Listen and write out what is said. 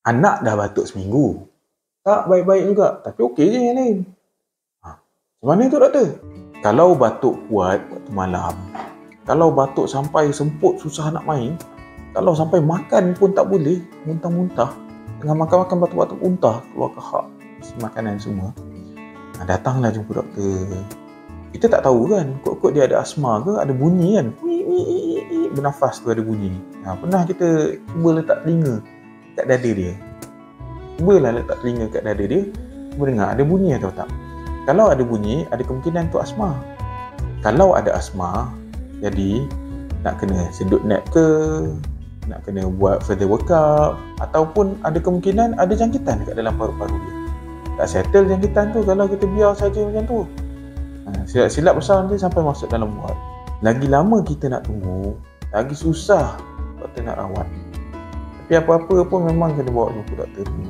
Anak dah batuk seminggu. Tak baik-baik juga, tapi okey je yang lain. Macam mana tu doktor? Kalau batuk kuat waktu malam, kalau batuk sampai semput susah nak main, kalau sampai makan pun tak boleh, muntah-muntah, tengah makan-makan batuk-batuk muntah, keluar kahak, isi makanan semua, datanglah jumpa doktor. Kita tak tahu kan, kot-kot dia ada asma ke, ada bunyi kan, bernafas tu ada bunyi. Pernah kita cuba letak telinga kat dada dia. Cubalah letak telinga kat dada dia, cuba dengar ada bunyi atau tak. Kalau ada bunyi, ada kemungkinan tu asma. Kalau ada asma, jadi nak kena sedut nap ke, nak kena buat further workup, ataupun ada kemungkinan ada jangkitan dekat dalam paru-paru dia. Tak settle jangkitan tu kalau kita biar saja macam tu. Silap besar nanti sampai masuk dalam ward. Lagi lama kita nak tunggu, lagi susah doktor nak rawat. Tapi apa-apa pun memang kena bawa jumpa doktor dulu.